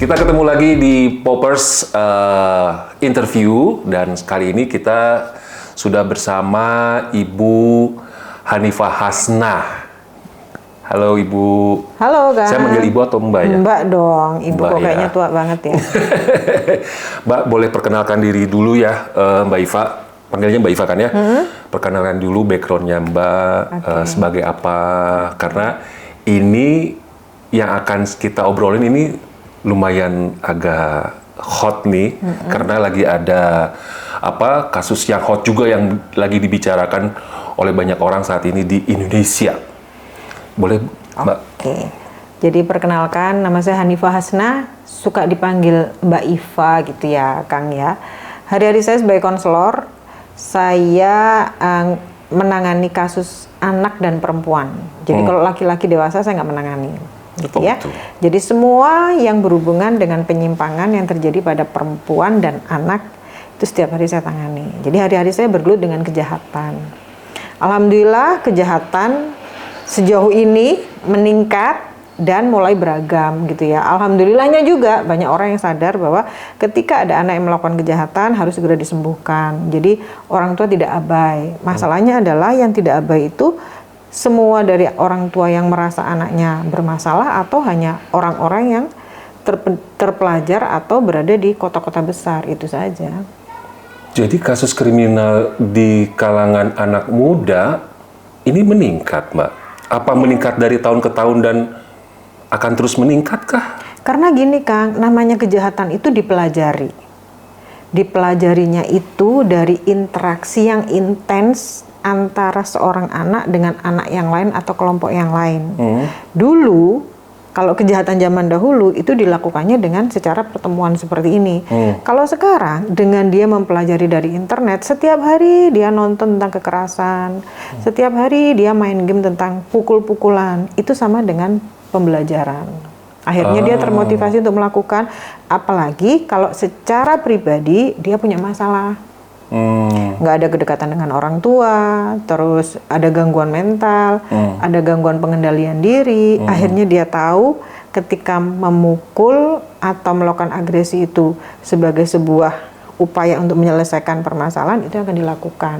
Kita ketemu lagi di Poppers Interview dan kali ini kita sudah bersama Ibu Hanifah Hasnah. Halo Ibu. Halo Kang. Saya manggil Ibu atau Mbak ya? Mbak dong, Ibu Mbak, kok kayaknya ya. tua banget ya. Mbak boleh perkenalkan diri dulu ya, Mbak Iva. Panggilnya Mbak Iva kan ya? Perkenalkan dulu backgroundnya Mbak, sebagai apa. Karena ini yang akan kita obrolin ini lumayan agak hot nih, karena lagi ada kasus yang hot juga yang lagi dibicarakan oleh banyak orang saat ini di Indonesia. Boleh Mbak? Oke. Jadi perkenalkan, nama saya Hanifah Hasnah, suka dipanggil Mbak Iva gitu ya Kang ya. Hari-hari saya sebagai konselor, saya menangani kasus anak dan perempuan. Jadi kalau laki-laki dewasa saya nggak menangani. Gitu ya. Betul. Jadi semua yang berhubungan dengan penyimpangan yang terjadi pada perempuan dan anak itu setiap hari saya tangani. Jadi hari-hari saya bergelut dengan kejahatan. Alhamdulillah kejahatan sejauh ini meningkat dan mulai beragam gitu ya. Alhamdulillahnya juga banyak orang yang sadar bahwa ketika ada anak yang melakukan kejahatan harus segera disembuhkan. Jadi orang tua tidak abai. Masalahnya adalah yang tidak abai itu semua dari orang tua yang merasa anaknya bermasalah atau hanya orang-orang yang terpelajar atau berada di kota-kota besar, itu saja. Jadi kasus kriminal di kalangan anak muda ini meningkat, Mbak? Apa meningkat dari tahun ke tahun dan akan terus meningkatkah? Karena gini Kang, namanya kejahatan itu dipelajari. Dipelajarinya itu dari interaksi yang intens antara seorang anak dengan anak yang lain atau kelompok yang lain. Dulu, kalau kejahatan zaman dahulu itu dilakukannya dengan secara pertemuan seperti ini. Kalau sekarang, dengan dia mempelajari dari internet, setiap hari dia nonton tentang kekerasan, setiap hari dia main game tentang pukul-pukulan, itu sama dengan pembelajaran. Akhirnya dia termotivasi untuk melakukan, apalagi kalau secara pribadi dia punya masalah. Nggak ada kedekatan dengan orang tua, terus ada gangguan mental, ada gangguan pengendalian diri. Akhirnya dia tahu ketika memukul atau melakukan agresi itu sebagai sebuah upaya untuk menyelesaikan permasalahan, itu akan dilakukan.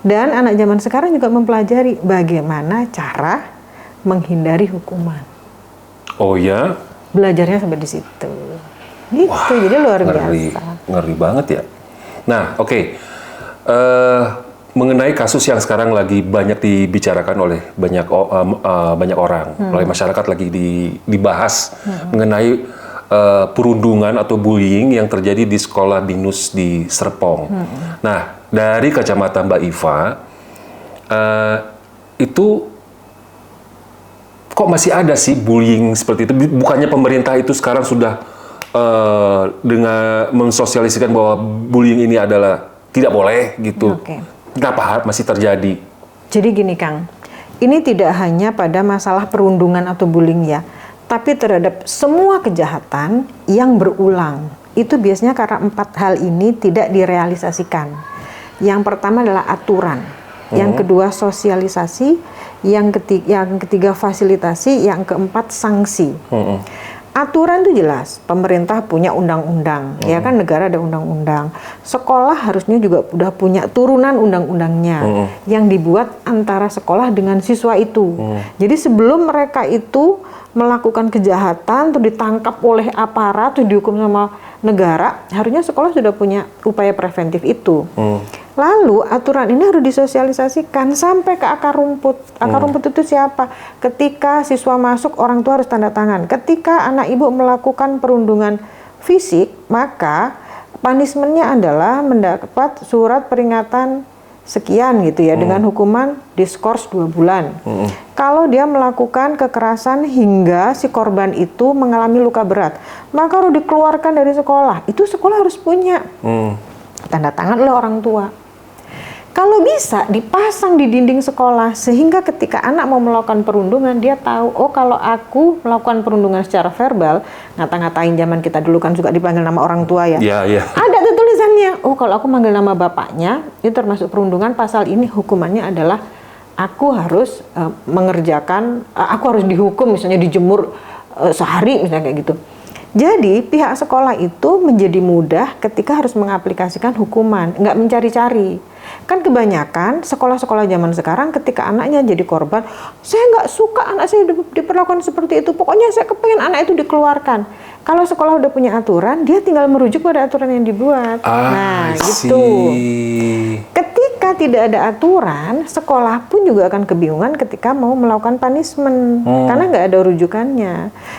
Dan anak zaman sekarang juga mempelajari bagaimana cara menghindari hukuman. Oh ya? Belajarnya sampai di situ. Gitu. Wah, jadi luar biasa. Ngeri banget ya. Nah, oke. Mengenai kasus yang sekarang lagi banyak dibicarakan oleh banyak orang, oleh masyarakat lagi dibahas mengenai perundungan atau bullying yang terjadi di sekolah Binus di Serpong. Nah, dari kacamata Mbak Iva, itu kok masih ada sih bullying seperti itu? Bukannya pemerintah itu sekarang sudah dengan mensosialisasikan bahwa bullying ini adalah tidak boleh gitu. Kenapa masih terjadi? Jadi gini Kang, ini tidak hanya pada masalah perundungan atau bullying ya, tapi terhadap semua kejahatan yang berulang. Itu biasanya karena 4 hal ini tidak direalisasikan. Yang pertama adalah aturan, yang kedua sosialisasi, yang ketiga fasilitasi, yang keempat sanksi. Aturan itu jelas, pemerintah punya undang-undang, ya kan, negara ada undang-undang. Sekolah harusnya juga udah punya turunan undang-undangnya yang dibuat antara sekolah dengan siswa itu. Jadi sebelum mereka itu melakukan kejahatan, tuh ditangkap oleh aparat, tuh dihukum sama negara, harusnya sekolah sudah punya upaya preventif itu. Lalu aturan ini harus disosialisasikan sampai ke akar rumput. Akar rumput itu siapa? Ketika siswa masuk, orang tua harus tanda tangan. Ketika anak ibu melakukan perundungan fisik, maka punishment-nya adalah mendapat surat peringatan sekian gitu ya, dengan hukuman diskors 2 bulan. Kalau dia melakukan kekerasan hingga si korban itu mengalami luka berat, maka harus dikeluarkan dari sekolah. Itu sekolah harus punya tanda tangan oleh orang tua. Kalau bisa dipasang di dinding sekolah sehingga ketika anak mau melakukan perundungan dia tahu, oh kalau aku melakukan perundungan secara verbal, ngata-ngatain zaman kita dulu kan suka dipanggil nama orang tua ya. Ada tuh tulisannya, oh kalau aku manggil nama bapaknya itu termasuk perundungan, pasal ini hukumannya adalah aku harus mengerjakan, aku harus dihukum misalnya dijemur sehari misalnya kayak gitu. Jadi pihak sekolah itu menjadi mudah ketika harus mengaplikasikan hukuman, nggak mencari-cari. Kan kebanyakan sekolah-sekolah zaman sekarang ketika anaknya jadi korban, saya nggak suka anak saya diperlakukan seperti itu, pokoknya saya kepengen anak itu dikeluarkan. Kalau sekolah udah punya aturan, dia tinggal merujuk pada aturan yang dibuat. Nah, gitu. Ketika tidak ada aturan, sekolah pun juga akan kebingungan ketika mau melakukan punishment, karena nggak ada rujukannya.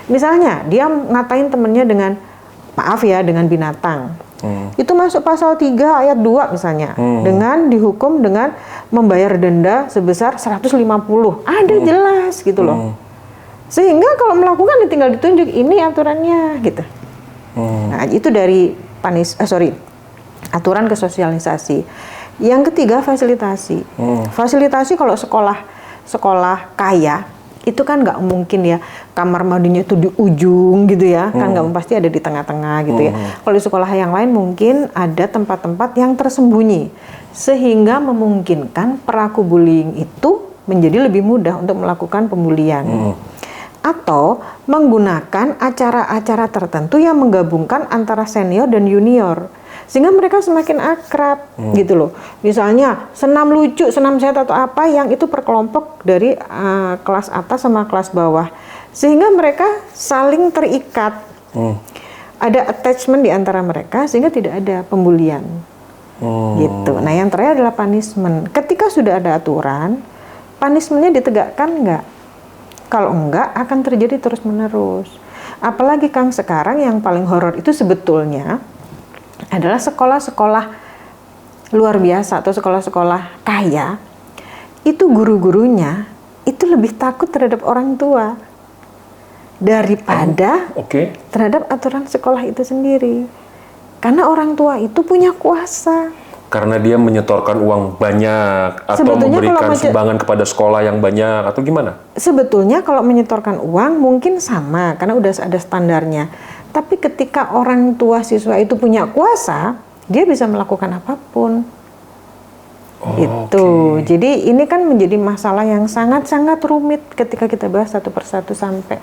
Misalnya, dia ngatain temennya dengan, maaf ya, dengan binatang. Itu masuk pasal 3 ayat 2 misalnya, dengan dihukum dengan membayar denda sebesar 150. Ada jelas gitu loh. Sehingga kalau melakukan tinggal ditunjuk ini aturannya gitu. Nah, itu dari aturan ke sosialisasi. Yang ketiga fasilitasi. Fasilitasi kalau sekolah kaya itu kan nggak mungkin ya kamar mandinya itu di ujung gitu ya, kan nggak pasti ada di tengah-tengah gitu ya. Kalau di sekolah yang lain mungkin ada tempat-tempat yang tersembunyi sehingga memungkinkan pelaku bullying itu menjadi lebih mudah untuk melakukan pembulian. Atau menggunakan acara-acara tertentu yang menggabungkan antara senior dan junior sehingga mereka semakin akrab gitu loh. Misalnya senam lucu, senam sehat atau apa yang itu per kelompok dari kelas atas sama kelas bawah sehingga mereka saling terikat. Ada attachment di antara mereka sehingga tidak ada pembulian. Gitu. Nah, yang terakhir adalah punishment. Ketika sudah ada aturan, punishmentnya ditegakkan nggak? Kalau enggak, akan terjadi terus-menerus. Apalagi Kang sekarang yang paling horor itu sebetulnya adalah sekolah-sekolah luar biasa atau sekolah-sekolah kaya. Itu guru-gurunya itu lebih takut terhadap orang tua daripada terhadap aturan sekolah itu sendiri. Karena orang tua itu punya kuasa. Karena dia menyetorkan uang banyak atau sebetulnya memberikan sumbangan kepada sekolah yang banyak atau gimana? Sebetulnya kalau menyetorkan uang mungkin sama karena udah ada standarnya. Tapi ketika orang tua siswa itu punya kuasa, dia bisa melakukan apapun. Itu. Jadi ini kan menjadi masalah yang sangat-sangat rumit ketika kita bahas satu persatu sampai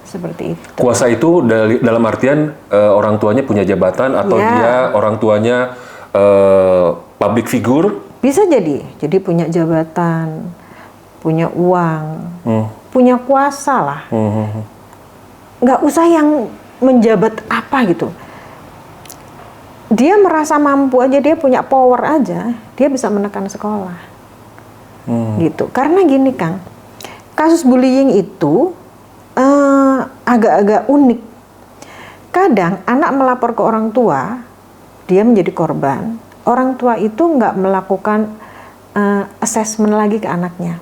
seperti itu. Kuasa itu dalam artian orang tuanya punya jabatan atau dia orang tuanya public figure? Bisa jadi punya jabatan, punya uang, punya kuasa lah. Nggak usah yang menjabat apa gitu. Dia merasa mampu aja, dia punya power aja, dia bisa menekan sekolah. Gitu. Karena gini Kang, kasus bullying itu agak-agak unik. Kadang anak melapor ke orang tua, dia menjadi korban, orang tua itu nggak melakukan assessment lagi ke anaknya.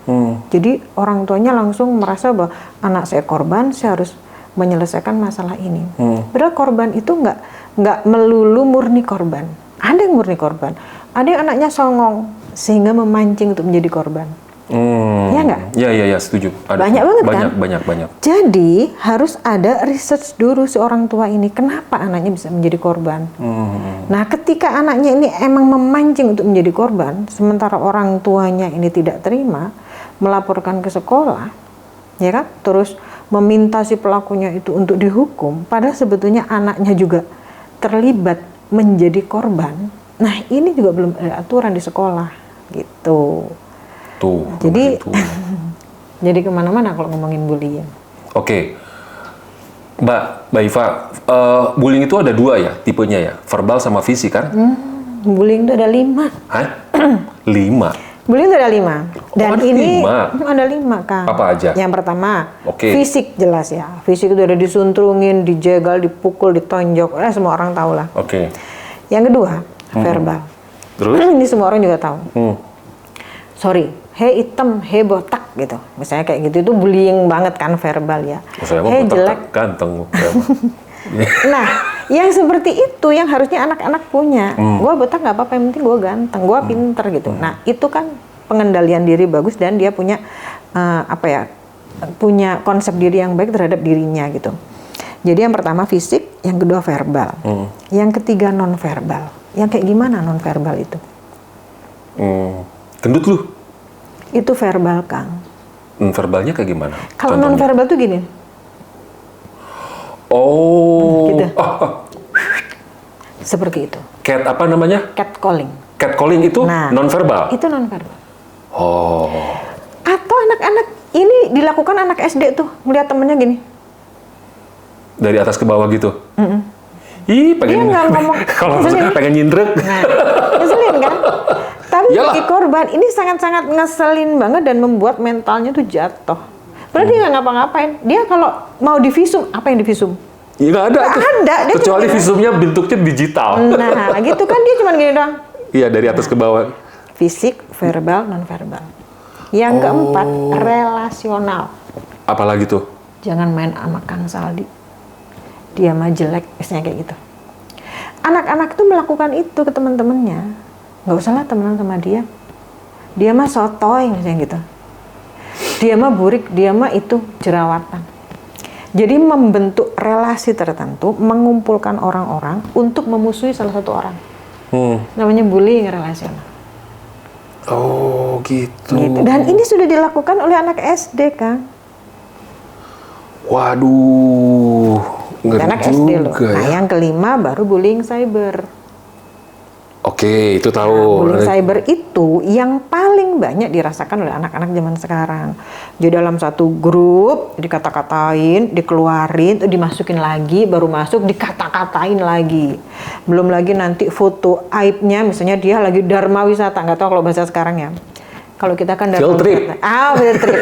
Jadi orang tuanya langsung merasa bahwa anak saya korban, saya harus menyelesaikan masalah ini. Padahal korban itu nggak melulu murni korban. Ada yang murni korban, ada yang anaknya songong sehingga memancing untuk menjadi korban. Ya nggak? Ya, setuju. Ada. Banyak banget kan? Banyak. Jadi harus ada research dulu si orang tua ini, kenapa anaknya bisa menjadi korban. Nah, ketika anaknya ini emang memancing untuk menjadi korban, sementara orang tuanya ini tidak terima, melaporkan ke sekolah, ya kan? Terus meminta si pelakunya itu untuk dihukum, padahal sebetulnya anaknya juga terlibat menjadi korban. Nah, ini juga belum ada aturan di sekolah, gitu. Tuh, jadi jadi kemana-mana kalau ngomongin bullying. Oke. Mbak Iva, bullying itu ada 2 ya tipenya ya, verbal sama fisik kan? Bullying itu ada 5. Hah? 5? Bullying itu ada 5. Dan ada ini 5? Ada 5 Kang. Apa aja? Yang pertama, fisik jelas ya. Fisik itu ada disuntrungin, dijegal, dipukul, ditonjok, semua orang tahu lah. Yang kedua, verbal. Terus? Ini semua orang juga tahu. Sorry, hei hitam, hei botak gitu. Misalnya kayak gitu, itu bullying banget kan verbal ya. Hei jelek, ganteng. Nah, yang seperti itu yang harusnya anak-anak punya. Gua botak nggak apa-apa, yang penting gua ganteng, gua pinter gitu. Nah, itu kan pengendalian diri bagus dan dia punya punya konsep diri yang baik terhadap dirinya gitu. Jadi yang pertama fisik, yang kedua verbal, yang ketiga non verbal. Yang kayak gimana non verbal itu? Gendut lu? Itu verbal, Kang. Verbalnya kayak gimana? Kalau non verbal tuh gini. Oh. Gitu. Oh, Seperti itu. cat apa namanya? Catcalling. Catcalling itu nonverbal. Itu nonverbal. Oh. Atau anak-anak ini dilakukan anak SD tuh, melihat temennya gini. Dari atas ke bawah gitu. Ih, pengen Dia nggak ngomong. kalau pengen nyindrek. Nah, ngeselin kan? Tapi Iyalah. bagi korban ini sangat-sangat ngeselin banget dan membuat mentalnya tuh jatuh. Padahal dia nggak ngapa-ngapain. Dia kalau mau divisum, apa yang divisum? Iya nggak ada. Nggak tuh. ada, dia Kecuali cuma- visumnya bentuknya digital. Nah, gitu kan dia cuma gini doang. Iya, dari atas ke bawah. Fisik, verbal, non-verbal. Yang keempat, relasional. Apalagi tuh? Jangan main sama Kang Saldi. Dia mah jelek, biasanya kayak gitu. Anak-anak tuh melakukan itu ke teman-temannya. Nggak usah lah temenan sama dia. Dia mah sotoy, misalnya gitu. Dia mah burik, dia mah itu jerawatan. Jadi membentuk relasi tertentu, mengumpulkan orang-orang untuk memusuhi salah satu orang. Namanya bullying relasional. Oh, gitu. Gitu. Dan ini sudah dilakukan oleh anak SD, Kang. Waduh, ngeri Anak SD loh. juga Nah, ya. yang kelima baru bullying cyber. Oke, itu tahu. Bullying cyber itu yang paling banyak dirasakan oleh anak-anak zaman sekarang. Jadi dalam satu grup dikata-katain, dikeluarin, dimasukin lagi, baru masuk dikata-katain lagi. Belum lagi nanti foto aibnya, misalnya dia lagi dharma wisata, nggak tahu kalau bahasa sekarang ya. Kalau kita kan Field trip. field trip.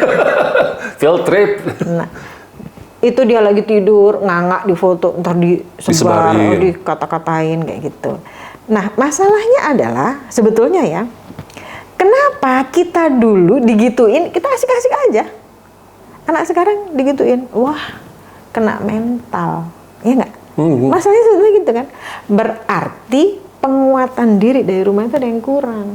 Field trip. Nah, itu dia lagi tidur, ngangak di foto, ntar disebar, Disebarin. dikata-katain kayak gitu. Nah, masalahnya adalah sebetulnya ya, kenapa kita dulu digituin, kita asik-asik aja. Anak sekarang digituin, wah, kena mental, ya nggak? Masalahnya sebetulnya gitu kan. Berarti penguatan diri dari rumah itu ada yang kurang.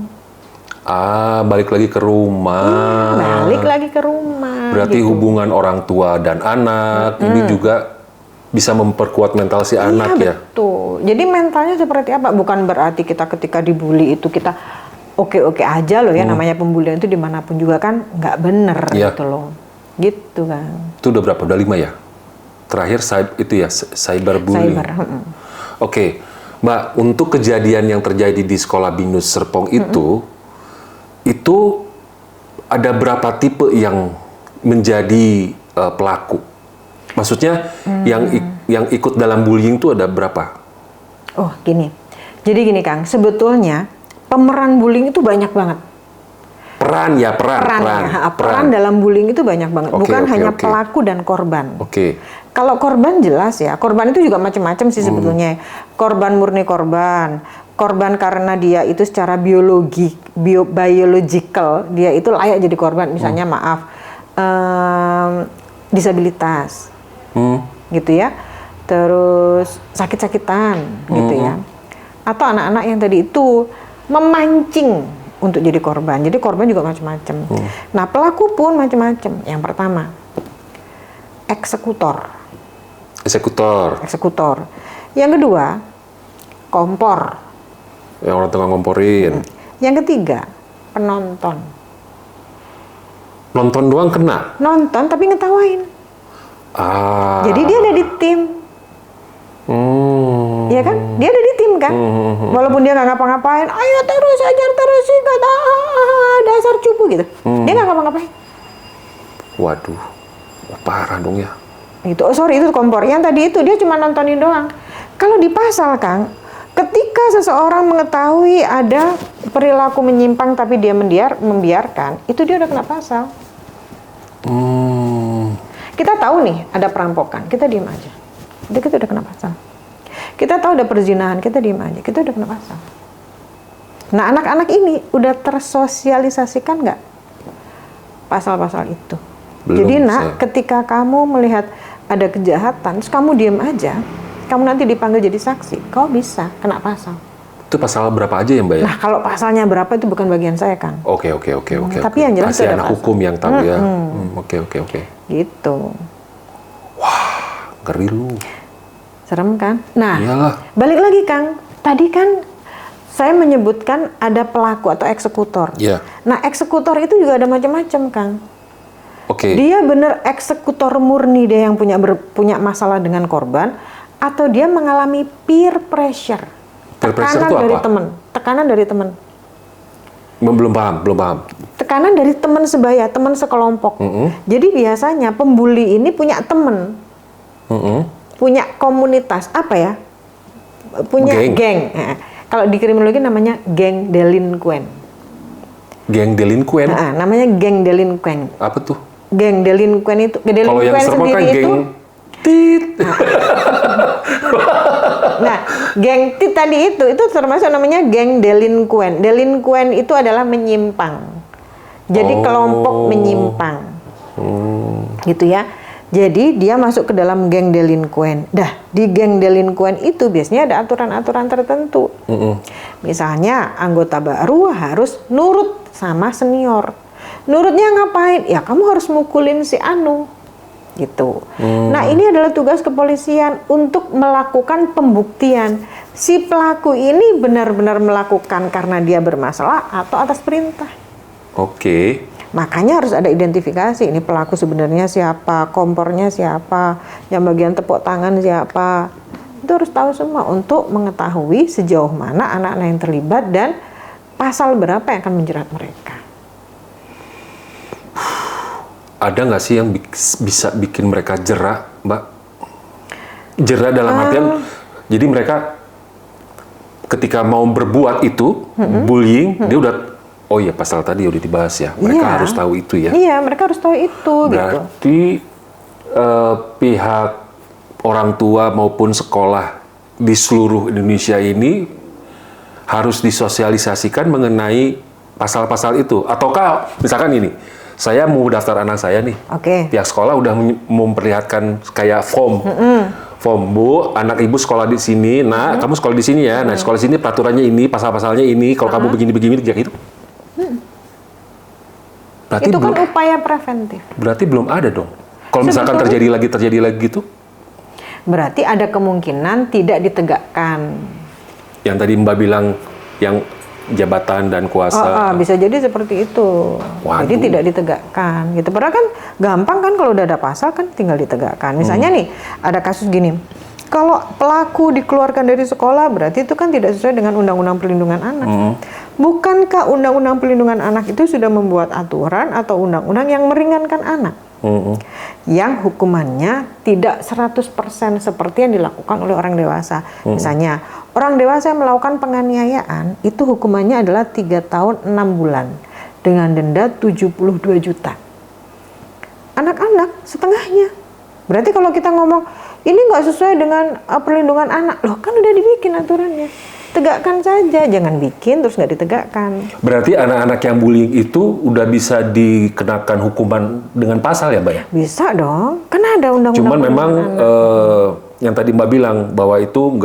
Balik lagi ke rumah. Balik lagi ke rumah. Berarti gitu. hubungan orang tua dan anak ini juga bisa memperkuat mental si anak ya. Betul. Jadi mentalnya seperti apa? Bukan berarti kita ketika dibully itu kita oke-oke aja loh ya. Namanya pembulian itu dimanapun juga kan nggak bener Iya. gitu loh. Gitu kan. Itu udah berapa? Udah 5 ya? Terakhir itu ya, cyberbullying. Cyber. Oke, Mbak, untuk kejadian yang terjadi di sekolah Binus Serpong itu ada berapa tipe yang menjadi pelaku? Maksudnya yang ikut dalam bullying itu ada berapa? Oh gini. Jadi gini Kang, sebetulnya pemeran bullying itu banyak banget. Peran ya, Peran dalam bullying itu banyak banget. Oke, Bukan oke, hanya oke. pelaku dan korban. Oke. Kalau korban jelas ya, korban itu juga macam-macam sih sebetulnya. Korban murni korban karena dia itu secara biological dia itu layak jadi korban. Misalnya disabilitas, gitu ya. Terus sakit-sakitan, gitu ya. Atau anak-anak yang tadi itu memancing untuk jadi korban. Jadi korban juga macam-macam. Nah pelaku pun macam-macam. Yang pertama eksekutor. Yang kedua, kompor. Yang orang tengah ngomporin. Yang ketiga, penonton. Nonton doang kena. Nonton tapi ngetawain. Jadi dia ada di tim. Iya kan? Dia ada di tim kan? Walaupun dia nggak ngapa-ngapain, ayo terus ajar terus sih kata dasar cupu gitu. Dia nggak ngapa-ngapain. Waduh, parah dong ya. Itu, itu kompor. Yang tadi itu dia cuma nontonin doang. Kalau di pasal Kang, ketika seseorang mengetahui ada perilaku menyimpang tapi dia membiarkan, itu dia udah kena pasal. Kita tahu nih ada perampokan, kita diem aja. Kita udah kena pasal. Kita tahu ada perzinahan, kita diem aja. Kita udah kena pasal. Nah anak-anak ini udah tersosialisasikan nggak pasal-pasal itu? Belum, Jadi ketika kamu melihat ada kejahatan, terus kamu diem aja, kamu nanti dipanggil jadi saksi, kau bisa kena pasal. Itu pasal berapa aja ya Mbak ya? Nah kalau pasalnya berapa itu bukan bagian saya Kang. Oke. Tapi yang jelas masih ada anak pasal. hukum yang tahu ya. Oke. Gitu. Ngeri lu. Serem kan? Nah, Iyalah. balik lagi Kang. Tadi kan saya menyebutkan ada pelaku atau eksekutor. Iya. Nah, eksekutor itu juga ada macam-macam Kang. Oke. Dia benar eksekutor murni, dia yang punya masalah dengan korban, atau dia mengalami peer pressure. Peer pressure Tekanan itu dari apa? teman. Tekanan dari teman. Belum paham. Tekanan dari teman sebaya, teman sekelompok. Jadi biasanya pembuli ini punya teman, punya komunitas, apa ya? Punya geng. Nah, kalau di kriminologi namanya geng delinquen. Geng delinquen? Nah, namanya geng delinquen. Apa tuh? Geng delinquen itu, Kalau yang serem kan geng tit. Nah, geng tit tadi itu termasuk namanya geng delinquen. Delinquen itu adalah menyimpang. Jadi kelompok menyimpang. Gitu ya. Jadi dia masuk ke dalam geng delinquen. Dah, di geng delinquen itu biasanya ada aturan-aturan tertentu. Misalnya anggota baru harus nurut sama senior. Nurutnya ngapain? Ya kamu harus mukulin si Anu. Gitu. Nah, ini adalah tugas kepolisian untuk melakukan pembuktian. Si pelaku ini benar-benar melakukan karena dia bermasalah atau atas perintah. Oke. Makanya harus ada identifikasi, ini pelaku sebenarnya siapa, kompornya siapa, yang bagian tepuk tangan siapa. Itu harus tahu semua untuk mengetahui sejauh mana anak-anak yang terlibat dan pasal berapa yang akan menjerat mereka. Ada nggak sih yang bisa bikin mereka jera, Mbak? Jera dalam artian, jadi mereka ketika mau berbuat itu, bullying, dia udah, oh iya pasal tadi udah dibahas ya, mereka harus tahu itu ya. Iya, mereka harus tahu itu. Berarti pihak orang tua maupun sekolah di seluruh Indonesia ini harus disosialisasikan mengenai pasal-pasal itu. Ataukah misalkan ini, saya mau daftar anak saya nih, pihak sekolah udah memperlihatkan kayak form, Bu, anak ibu sekolah di sini, nah kamu sekolah di sini ya, nah sekolah di sini peraturannya ini, pasal-pasalnya ini, kalau kamu begini-begini, kayak gitu. Berarti itu kan upaya preventif. Berarti belum ada dong. Kalau misalkan terjadi lagi gitu? Berarti ada kemungkinan tidak ditegakkan. Yang tadi Mbak bilang, yang jabatan dan kuasa. Bisa jadi seperti itu. Waduh. Jadi tidak ditegakkan gitu. Padahal kan gampang kan kalau udah ada pasal kan tinggal ditegakkan. Misalnya nih ada kasus gini. Kalau pelaku dikeluarkan dari sekolah berarti itu kan tidak sesuai dengan Undang-Undang Perlindungan Anak. Bukankah Undang-Undang Perlindungan Anak itu sudah membuat aturan atau undang-undang yang meringankan anak? Yang hukumannya tidak 100% seperti yang dilakukan oleh orang dewasa. Misalnya, orang dewasa yang melakukan penganiayaan itu hukumannya adalah 3 tahun 6 bulan dengan denda 72 juta. Anak-anak setengahnya. Berarti kalau kita ngomong ini nggak sesuai dengan perlindungan anak, loh kan udah dibikin aturannya. Tegakkan saja, jangan bikin terus nggak ditegakkan. Berarti anak-anak yang bullying itu udah bisa dikenakan hukuman dengan pasal ya, Mbak ya? Bisa dong, kan ada undang-undang. Cuman memang yang tadi Mbak bilang bahwa itu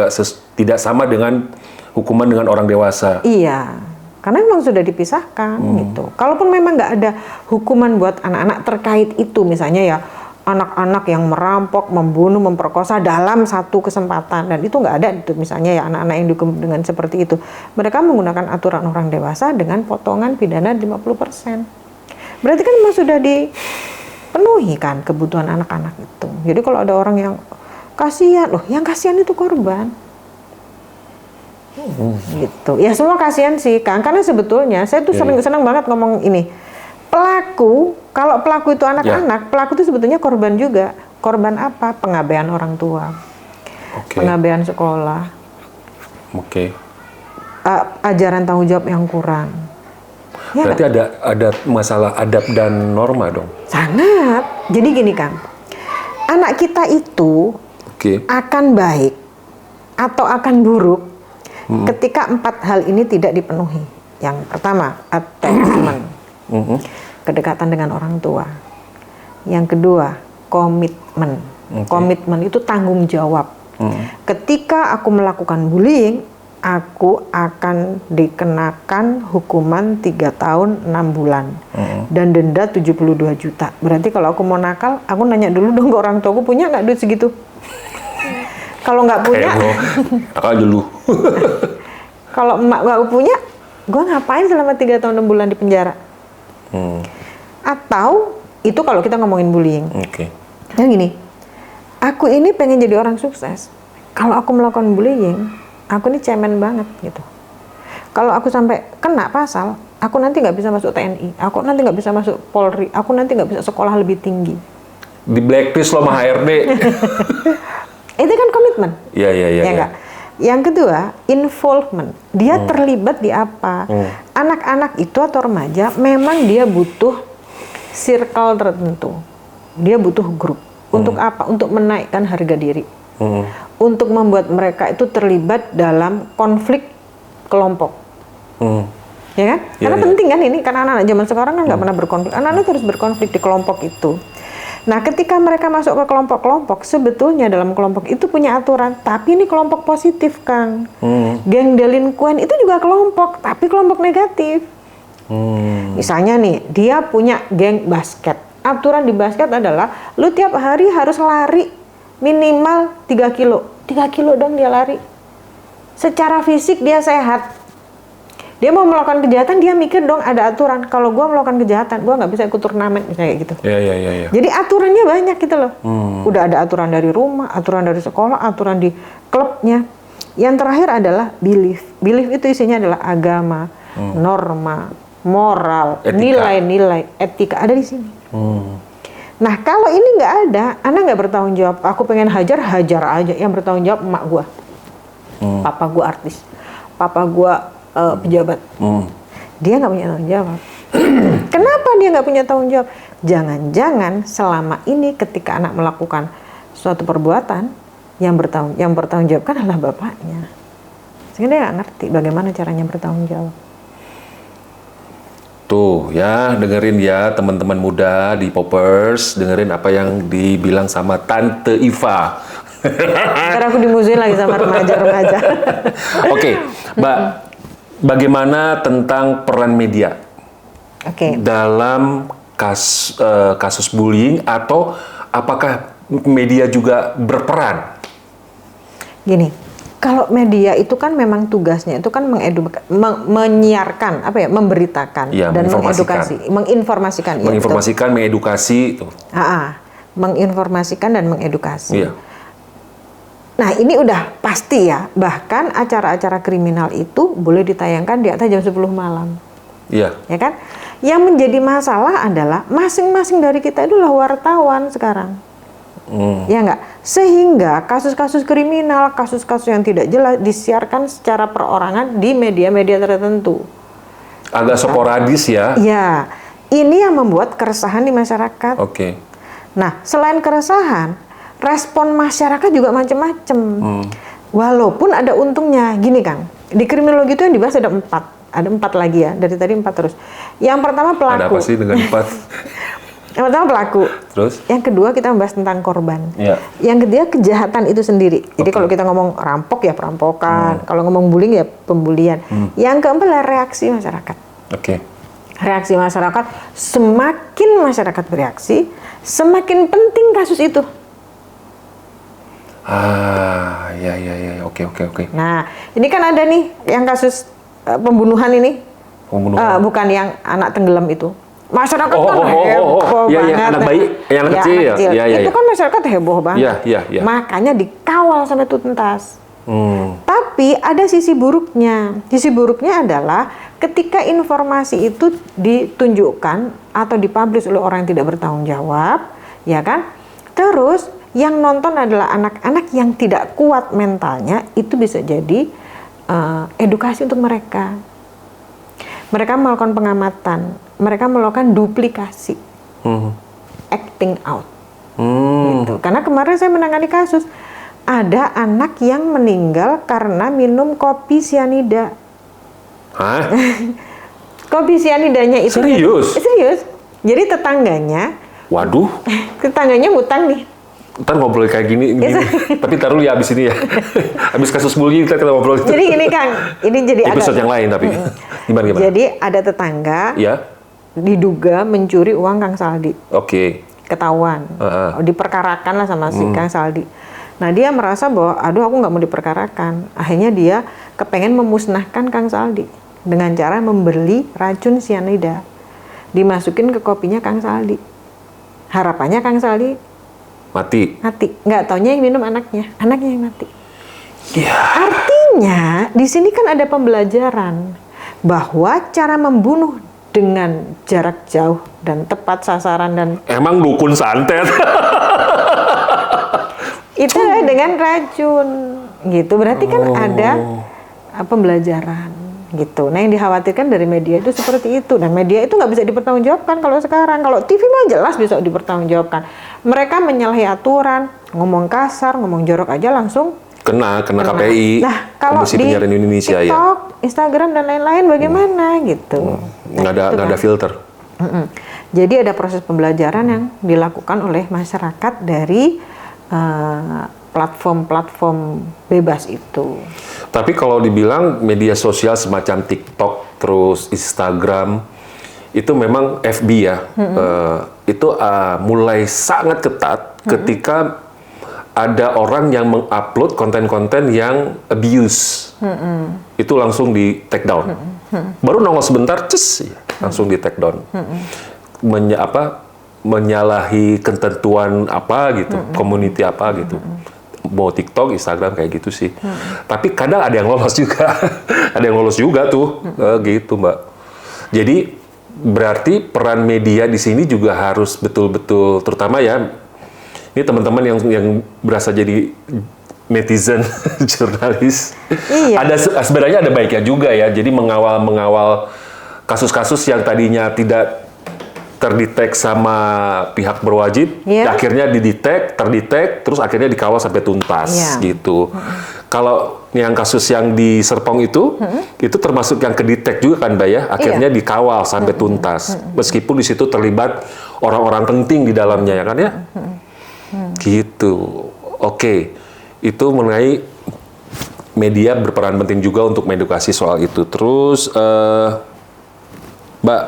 tidak sama dengan hukuman dengan orang dewasa. Iya, karena memang sudah dipisahkan gitu. Kalaupun memang nggak ada hukuman buat anak-anak terkait itu, misalnya ya anak-anak yang merampok, membunuh, memperkosa dalam satu kesempatan, dan itu nggak ada itu, misalnya ya anak-anak yang dihukum dengan seperti itu, mereka menggunakan aturan orang dewasa dengan potongan pidana 50%. Berarti kan memang sudah dipenuhi kan kebutuhan anak-anak itu. Jadi kalau ada orang yang kasihan, loh yang kasihan itu korban. Gitu. Ya semua kasihan sih, Kang, karena sebetulnya saya tuh senang banget ngomong ini. Kalau pelaku itu anak-anak, pelaku itu sebetulnya korban juga. Korban apa? Pengabaian orang tua, pengabaian sekolah, ajaran tanggung jawab yang kurang. Ya, berarti ada masalah adab dan norma dong? Sangat. Jadi gini Kang, anak kita itu akan baik atau akan buruk ketika 4 hal ini tidak dipenuhi. Yang pertama, attachment. Kedekatan dengan orang tua. Yang kedua, komitmen. Komitmen itu tanggung jawab. Ketika aku melakukan bullying, aku akan dikenakan hukuman 3 tahun 6 bulan dan denda 72 juta. Berarti kalau aku mau nakal, aku nanya dulu dong ke orang tuaku, punya nggak duit segitu? Kalau nggak punya, nakal dulu. Kalau emak nggak punya, gue ngapain selama 3 tahun 6 bulan di penjara? Atau Itu kalau kita ngomongin bullying. Oke. Dan gini, aku ini pengen jadi orang sukses. Kalau aku melakukan bullying, aku ini cemen banget gitu. Kalau aku sampai kena pasal, aku nanti nggak bisa masuk TNI, aku nanti nggak bisa masuk Polri, aku nanti nggak bisa sekolah lebih tinggi. Di blacklist lo sama HRD. Itu kan komitmen. Iya. Ya nggak? Yang kedua, involvement. Dia terlibat di apa? Anak-anak itu atau remaja memang dia butuh circle tertentu. Dia butuh grup. Untuk apa? Untuk menaikkan harga diri. Untuk membuat mereka itu terlibat dalam konflik kelompok. Ya kan? Karena penting kan ini, karena anak-anak zaman sekarang kan nggak pernah berkonflik. Anak-anak terus berkonflik di kelompok itu. Nah, ketika mereka masuk ke kelompok-kelompok, sebetulnya dalam kelompok itu punya aturan, tapi ini kelompok positif, Kang. Geng delinkuan itu juga kelompok, tapi kelompok negatif. Misalnya nih, dia punya geng basket. Aturan di basket adalah, lu tiap hari harus lari minimal 3 kilo. 3 kilo dong dia lari. Secara fisik dia sehat. Dia mau melakukan kejahatan, dia mikir dong ada aturan. Kalau gua melakukan kejahatan, gua nggak bisa ikut turnamen, misalnya kayak gitu. Iya. Jadi aturannya banyak gitu loh. Udah ada aturan dari rumah, aturan dari sekolah, aturan di klubnya. Yang terakhir adalah belief. Belief itu isinya adalah agama, norma, moral, nilai-nilai, etika ada di sini. Nah, kalau ini nggak ada, anak nggak bertanggung jawab. Aku pengen hajar aja. Yang bertanggung jawab emak gua, papa gua artis, papa gua pejabat. Dia nggak punya tanggung jawab. Kenapa dia nggak punya tanggung jawab? Jangan-jangan selama ini ketika anak melakukan suatu perbuatan, yang bertanggung jawab kan adalah bapaknya. Sehingga dia nggak ngerti bagaimana caranya bertanggung jawab. Tuh ya, dengerin ya teman-teman muda di Poppers, dengerin apa yang dibilang sama Tante Iva. Ntar aku dimusuhin lagi sama remaja-remaja. Oke, Mbak, bagaimana tentang peran media dalam kasus bullying, atau apakah media juga berperan? Gini, kalau media itu kan memang tugasnya itu kan menyiarkan, memberitakan dan menginformasikan. Mengedukasi itu. Menginformasikan dan mengedukasi. Iya. Nah, ini udah pasti ya, bahkan acara-acara kriminal itu boleh ditayangkan di atas jam 10 malam. Iya. Ya kan? Yang menjadi masalah adalah masing-masing dari kita itu adalah wartawan sekarang. Ya enggak? Sehingga kasus-kasus kriminal, kasus-kasus yang tidak jelas disiarkan secara perorangan di media-media tertentu. Agak sporadis ya. Ya, ini yang membuat keresahan di masyarakat. Oke. Nah, selain keresahan, respon masyarakat juga macam-macam. Walaupun ada untungnya, gini Kang, di kriminologi itu yang dibahas ada 4. Ada 4 lagi ya, dari tadi 4 terus. Yang pertama pelaku. Ada apa sih dengan 4? Yang pertama pelaku. Terus? Yang kedua kita membahas tentang korban. Ya. Yang ketiga kejahatan itu sendiri. Jadi kalau kita ngomong rampok ya perampokan, kalau ngomong bullying ya pembulian. Yang keempat adalah reaksi masyarakat. Oke. Reaksi masyarakat, semakin masyarakat bereaksi, semakin penting kasus itu. Ya. Oke. Nah, ini kan ada nih yang kasus pembunuhan ini. Bukan yang anak tenggelam itu. Masyarakat kan heboh banget. Anak bayi, yang anak kecil. Ya. Itu kan masyarakat heboh banget. Iya. Makanya dikawal sampai tuntas. Tapi ada sisi buruknya. Sisi buruknya adalah ketika informasi itu ditunjukkan atau dipublish oleh orang yang tidak bertanggung jawab, ya kan? Terus yang nonton adalah anak-anak yang tidak kuat mentalnya, itu bisa jadi edukasi untuk mereka. Mereka melakukan pengamatan, mereka melakukan duplikasi, acting out. Gitu. Karena kemarin saya menangani kasus, ada anak yang meninggal karena minum kopi sianida. Hah? Kopi sianidanya itu serius. Jadi tetangganya, waduh, tetangganya ngutang nih. Ntar ngobrol kayak gini. Tapi taruh ya abis ini ya. Abis kasus bullying kita ngobrol. Jadi ini Kang, ini jadi episode yang lain tapi. Gimana? Jadi ada tetangga diduga mencuri uang Kang Saldi. Oke. Ketahuan. Diperkarakan lah sama si Kang Saldi. Nah dia merasa bahwa aduh aku nggak mau diperkarakan. Akhirnya dia kepengen memusnahkan Kang Saldi dengan cara membeli racun sianida. Dimasukin ke kopinya Kang Saldi. Harapannya Kang Saldi Mati. nggak taunya yang minum anaknya yang mati. Iya. Artinya di sini kan ada pembelajaran bahwa cara membunuh dengan jarak jauh dan tepat sasaran dan Emang dukun santet. itu dengan racun gitu. Berarti kan ada pembelajaran gitu. Nah yang dikhawatirkan dari media itu seperti itu, dan media itu nggak bisa dipertanggungjawabkan kalau sekarang. Kalau TV mah jelas bisa dipertanggungjawabkan. Mereka menyalahi aturan, ngomong kasar, ngomong jorok aja langsung kena KPI. Nah kalau Komisi di Penyiaran Indonesia TikTok, Instagram dan lain-lain bagaimana gitu. Nggak ada filter. Jadi ada proses pembelajaran yang dilakukan oleh masyarakat dari platform-platform bebas itu. Tapi kalau dibilang media sosial semacam TikTok, terus Instagram, itu memang FB ya. Itu mulai sangat ketat ketika ada orang yang mengupload konten-konten yang abuse. Itu langsung di take down. Baru nongol sebentar, langsung di take down. Menyalahi ketentuan apa gitu, community apa gitu. Mau TikTok, Instagram kayak gitu sih. Tapi kadang ada yang lolos juga. Ada yang lolos juga tuh, gitu Mbak. Jadi berarti peran media di sini juga harus betul-betul, terutama ya, ini teman-teman yang berasa jadi netizen, jurnalis. Iya. Sebenarnya ada baiknya juga ya. Jadi mengawal kasus-kasus yang tadinya tidak terdetek sama pihak berwajib, akhirnya terdetek, terus akhirnya dikawal sampai tuntas gitu. Kalau yang kasus yang di Serpong itu termasuk yang kedetek juga kan Mbak ya, akhirnya dikawal sampai tuntas, meskipun di situ terlibat orang-orang penting di dalamnya ya kan ya, gitu. Oke, itu mengenai media berperan penting juga untuk mengedukasi soal itu. Terus Mbak,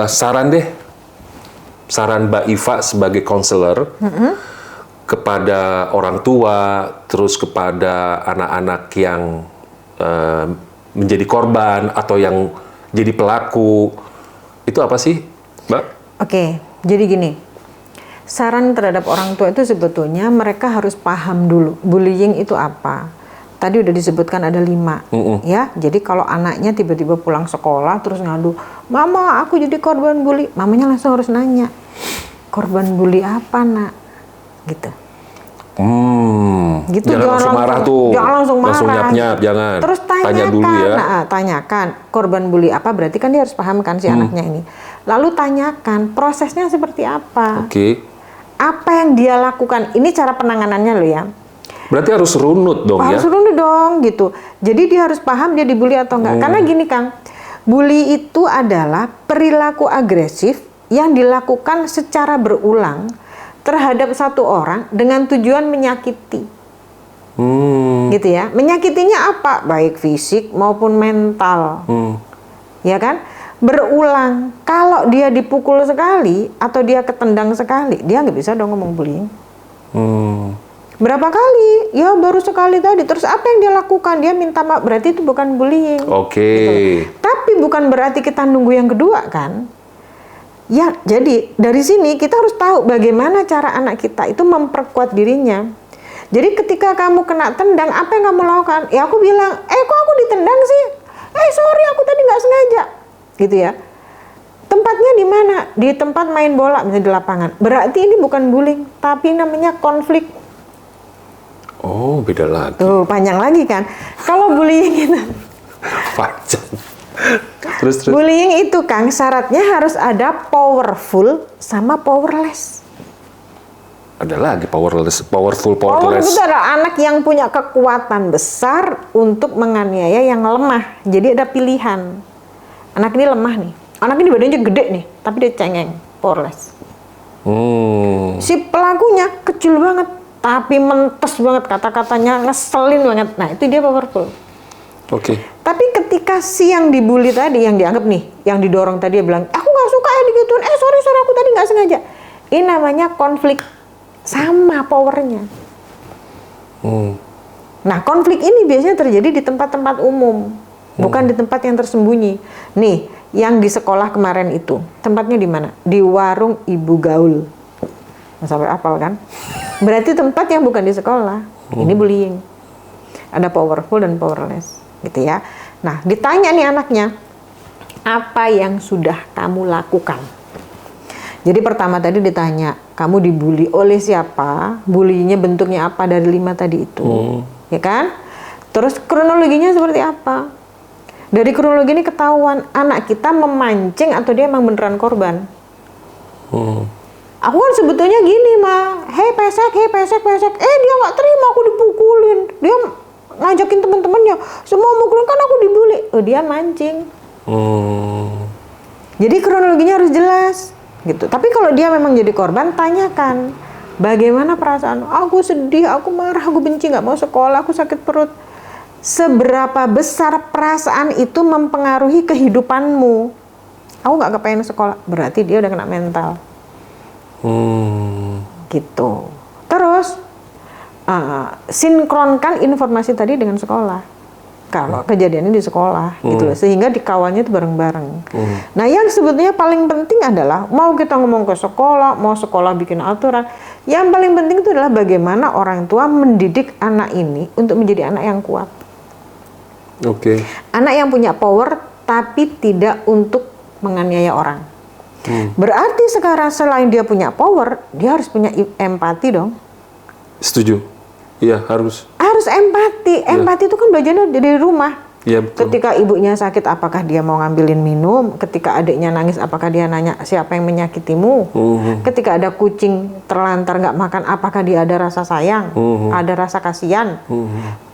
saran Mbak Iva sebagai konselor kepada orang tua, terus kepada anak-anak yang menjadi korban atau yang jadi pelaku, itu apa sih, Mbak? Oke, jadi gini, saran terhadap orang tua itu sebetulnya mereka harus paham dulu bullying itu apa. Tadi udah disebutkan ada 5, ya. Jadi kalau anaknya tiba-tiba pulang sekolah terus ngadu, "Mama, aku jadi korban bully." Mamanya langsung harus nanya, "Korban bully apa, Nak?" Gitu. Gitu, jangan langsung marah tuh. Jangan langsung marah. Langsung nyap-nyap, jangan. Terus tanya dulu ya. Tanyakan, korban bully apa, berarti kan dia harus paham kan si anaknya ini. Lalu tanyakan, prosesnya seperti apa? Oke. Apa yang dia lakukan? Ini cara penanganannya loh ya. Berarti harus runut dong ya? Harus runut dong gitu. Jadi dia harus paham dia dibully atau enggak. Karena gini Kang, bully itu adalah perilaku agresif yang dilakukan secara berulang terhadap satu orang dengan tujuan menyakiti. Gitu ya. Menyakitinya apa? Baik fisik maupun mental. Ya kan? Berulang. Kalau dia dipukul sekali atau dia ketendang sekali, dia nggak bisa dong ngomong bullying. Berapa kali? Ya baru sekali tadi. Terus apa yang dia lakukan? Dia minta maaf. Berarti itu bukan bullying. Oke. Gitu. Tapi bukan berarti kita nunggu yang kedua kan? Ya, jadi dari sini kita harus tahu bagaimana cara anak kita itu memperkuat dirinya. Jadi ketika kamu kena tendang, apa yang kamu lakukan? Ya aku bilang, kok aku ditendang sih? Sorry, aku tadi nggak sengaja. Gitu ya. Tempatnya di mana? Di tempat main bola, misalnya di lapangan. Berarti ini bukan bullying, tapi namanya konflik. Oh, beda lagi. Tuh, panjang lagi kan. Kalau bullying itu panjang. Terus. Bullying itu Kang, syaratnya harus ada powerful sama powerless. Ada lagi powerless, powerful, Powerful powerless. itu adalah anak yang punya kekuatan besar untuk menganiaya yang lemah. Jadi ada pilihan. Anak ini lemah nih. Anak ini badannya gede nih, tapi dia cengeng, powerless. Si pelakunya kecil banget, tapi mentes banget, kata-katanya ngeselin banget. Nah, itu dia powerful. Oke. Tapi ketika si yang dibully tadi, yang dianggap nih, yang didorong tadi, dia bilang, aku nggak suka ya digituin, sorry aku tadi nggak sengaja. Ini namanya konflik sama powernya. Nah, konflik ini biasanya terjadi di tempat-tempat umum, bukan di tempat yang tersembunyi. Nih, yang di sekolah kemarin itu, tempatnya di mana? Di warung ibu gaul. Sampai apal kan? Berarti tempat yang bukan di sekolah. Ini bullying. Ada powerful dan powerless, gitu ya. Nah, ditanya nih anaknya, apa yang sudah kamu lakukan? Jadi pertama tadi ditanya, kamu dibully oleh siapa? Bullyingnya bentuknya apa dari 5 tadi itu, ya kan? Terus kronologinya seperti apa? Dari kronologi ini ketahuan anak kita memancing atau dia emang beneran korban. Aku kan sebetulnya gini mah, hei pesek, dia nggak terima, aku dipukulin. Dia ngajakin teman-temannya, semua mukulin kan aku dibully. Oh, dia mancing. Jadi kronologinya harus jelas, gitu. Tapi kalau dia memang jadi korban, tanyakan bagaimana perasaan. Aku sedih, aku marah, aku benci, nggak mau sekolah, aku sakit perut. Seberapa besar perasaan itu mempengaruhi kehidupanmu? Aku nggak kepengen sekolah, berarti dia udah kena mental. Gitu. Terus sinkronkan informasi tadi dengan sekolah. Kalau kejadiannya di sekolah, gitu loh, sehingga dikawalnya itu bareng-bareng. Nah, yang sebetulnya paling penting adalah mau kita ngomong ke sekolah, mau sekolah bikin aturan, yang paling penting itu adalah bagaimana orang tua mendidik anak ini untuk menjadi anak yang kuat. Anak yang punya power tapi tidak untuk menganiaya orang. Berarti sekarang selain dia punya power, dia harus punya empati dong. Setuju. Iya, harus. Harus empati. Empati itu kan belajarnya dari rumah. Iya, betul. Ketika ibunya sakit, apakah dia mau ngambilin minum? Ketika adiknya nangis, apakah dia nanya siapa yang menyakitimu? Ketika ada kucing terlantar nggak makan, apakah dia ada rasa sayang? Ada rasa kasihan?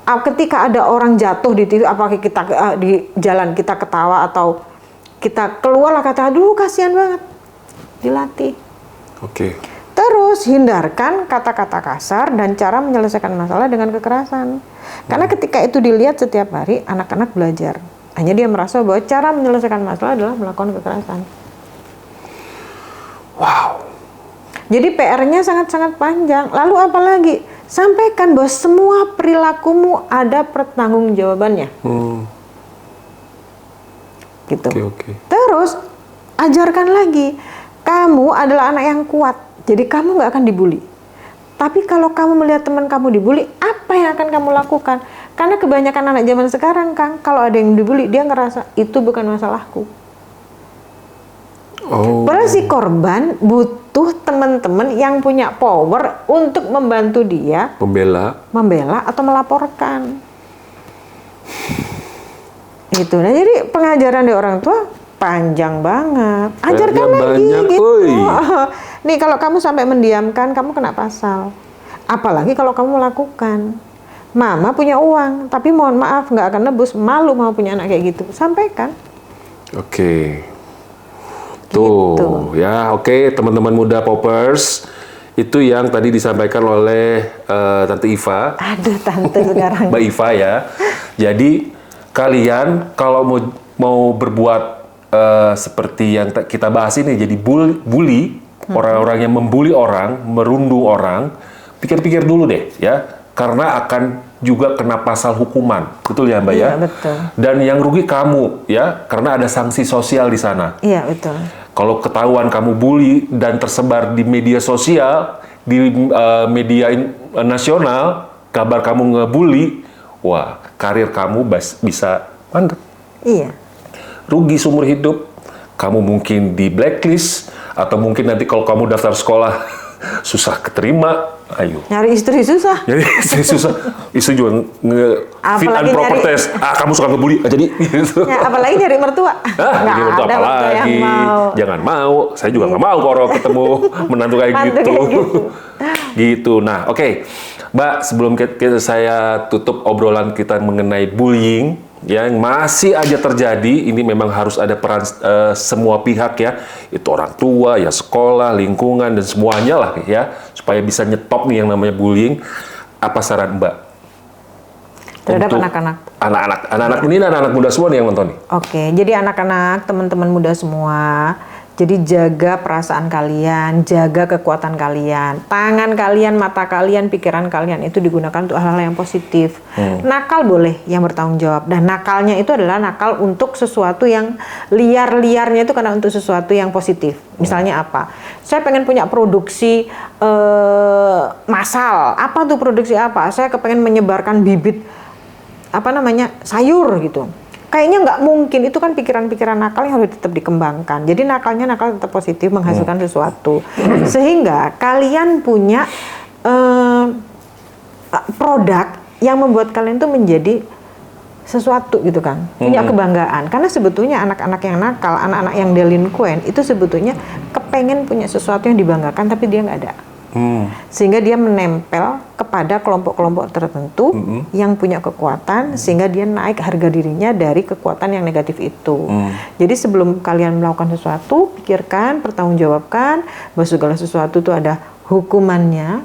Ketika ada orang jatuh di TV, apakah kita di jalan kita ketawa atau kita keluarlah kata, aduh kasihan banget. Dilatih. Terus hindarkan kata-kata kasar dan cara menyelesaikan masalah dengan kekerasan. Karena ketika itu dilihat setiap hari, anak-anak belajar. Hanya dia merasa bahwa cara menyelesaikan masalah adalah melakukan kekerasan. Wow. Jadi PR-nya sangat-sangat panjang. Lalu apa lagi? Sampaikan bahwa semua perilakumu ada pertanggungjawabannya. Gitu. Terus ajarkan lagi, kamu adalah anak yang kuat, jadi kamu nggak akan dibully. Tapi kalau kamu melihat teman kamu dibully, apa yang akan kamu lakukan? Karena kebanyakan anak zaman sekarang, Kang, kalau ada yang dibully, dia ngerasa itu bukan masalahku. Padahal si korban butuh teman-teman yang punya power untuk membantu dia membela atau melaporkan. Gitu. Nah, jadi pengajaran dari orang tua panjang banget. Ajarkan lagi gitu. Nih, kalau kamu sampai mendiamkan, kamu kena pasal. Apalagi kalau kamu lakukan. Mama punya uang, tapi mohon maaf nggak akan nebus. Malu mau punya anak kayak gitu. Sampaikan. Tuh, ya, teman-teman muda Poppers, itu yang tadi disampaikan oleh Tante Iva. Aduh, Tante sekarang. Mbak Iva ya. Jadi kalian kalau mau berbuat seperti yang kita bahas ini, jadi bully, orang-orang yang membuli orang, merundung orang, pikir-pikir dulu deh ya, karena akan juga kena pasal hukuman, betul ya Mbak ya? Iya, betul. Dan yang rugi kamu ya, karena ada sanksi sosial di sana. Iya, betul. Kalau ketahuan kamu bully dan tersebar di media sosial, di media nasional, kabar kamu ngebully, wah, karir kamu bisa mandek. Iya. Rugi seumur hidup. Kamu mungkin di blacklist, atau mungkin nanti kalau kamu daftar sekolah susah keterima. Ayo. Nyari istri susah. Jadi istri susah. Istri juga fit and proper test. Kamu suka ngebully. Jadi gitu. Ya, apalagi nyari mertua. Nggak mertua ada apalagi. Jangan mau. Saya juga nggak mau kalau ketemu menantu kayak gitu. Gitu. Nah, Mbak, sebelum saya tutup obrolan kita mengenai bullying yang masih aja terjadi, ini memang harus ada peran semua pihak ya, itu orang tua, ya sekolah, lingkungan, dan semuanya lah ya, supaya bisa nyetop nih yang namanya bullying. Apa saran Mbak? Terhadap anak-anak. Anak-anak ini anak-anak muda semua nih yang nonton nih. Jadi anak-anak, teman-teman muda semua, Jadi jaga perasaan kalian, jaga kekuatan kalian, tangan kalian, mata kalian, pikiran kalian itu digunakan untuk hal-hal yang positif. Nakal boleh yang bertanggung jawab, dan nakalnya itu adalah nakal untuk sesuatu yang liar-liarnya itu karena untuk sesuatu yang positif. Misalnya apa? Saya pengen punya produksi massal. Apa tuh produksi apa? Saya kepengen menyebarkan bibit sayur gitu. Kayaknya nggak mungkin, itu kan pikiran-pikiran nakal yang harus tetap dikembangkan. Jadi nakalnya nakal tetap positif, menghasilkan sesuatu. Sehingga kalian punya produk yang membuat kalian tuh menjadi sesuatu gitu kan. Punya kebanggaan. Karena sebetulnya anak-anak yang nakal, anak-anak yang delinquent itu sebetulnya kepengen punya sesuatu yang dibanggakan tapi dia nggak ada. Sehingga dia menempel kepada kelompok-kelompok tertentu yang punya kekuatan, sehingga dia naik harga dirinya dari kekuatan yang negatif itu. Jadi sebelum kalian melakukan sesuatu, pikirkan, pertanggungjawabkan bahwa segala sesuatu itu ada hukumannya.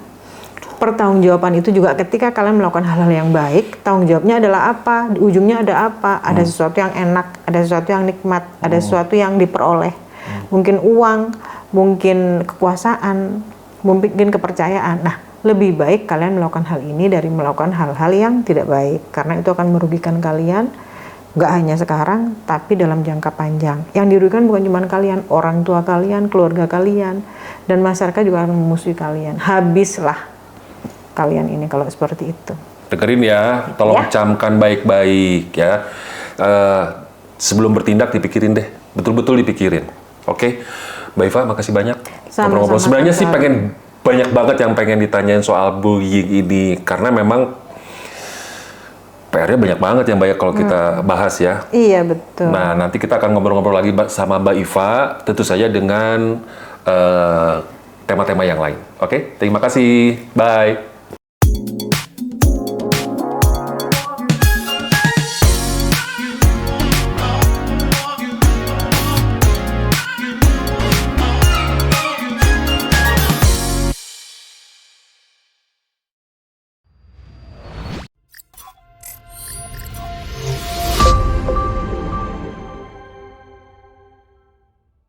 Pertanggungjawaban itu juga ketika kalian melakukan hal-hal yang baik, tanggung jawabnya adalah apa, di ujungnya ada apa, ada sesuatu yang enak, ada sesuatu yang nikmat, ada sesuatu yang diperoleh. Mungkin uang, mungkin kekuasaan, mungkin kepercayaan. Nah, lebih baik kalian melakukan hal ini dari melakukan hal-hal yang tidak baik, karena itu akan merugikan kalian, nggak hanya sekarang, tapi dalam jangka panjang. Yang dirugikan bukan cuma kalian, orang tua kalian, keluarga kalian, dan masyarakat juga akan memusuhi kalian. Habislah kalian ini kalau seperti itu. Dengerin ya, tolong camkan baik-baik ya. Sebelum bertindak dipikirin deh, betul-betul dipikirin. Oke? Mbak Iva, makasih banyak. Sama-sama. Sebenarnya sih pengen banyak banget yang pengen ditanyain soal bullying ini, karena memang PR-nya banyak banget yang banyak kalau kita bahas ya. Iya, betul. Nah, nanti kita akan ngobrol-ngobrol lagi sama Mbak Iva, tentu saja dengan tema-tema yang lain. Oke? Terima kasih. Bye.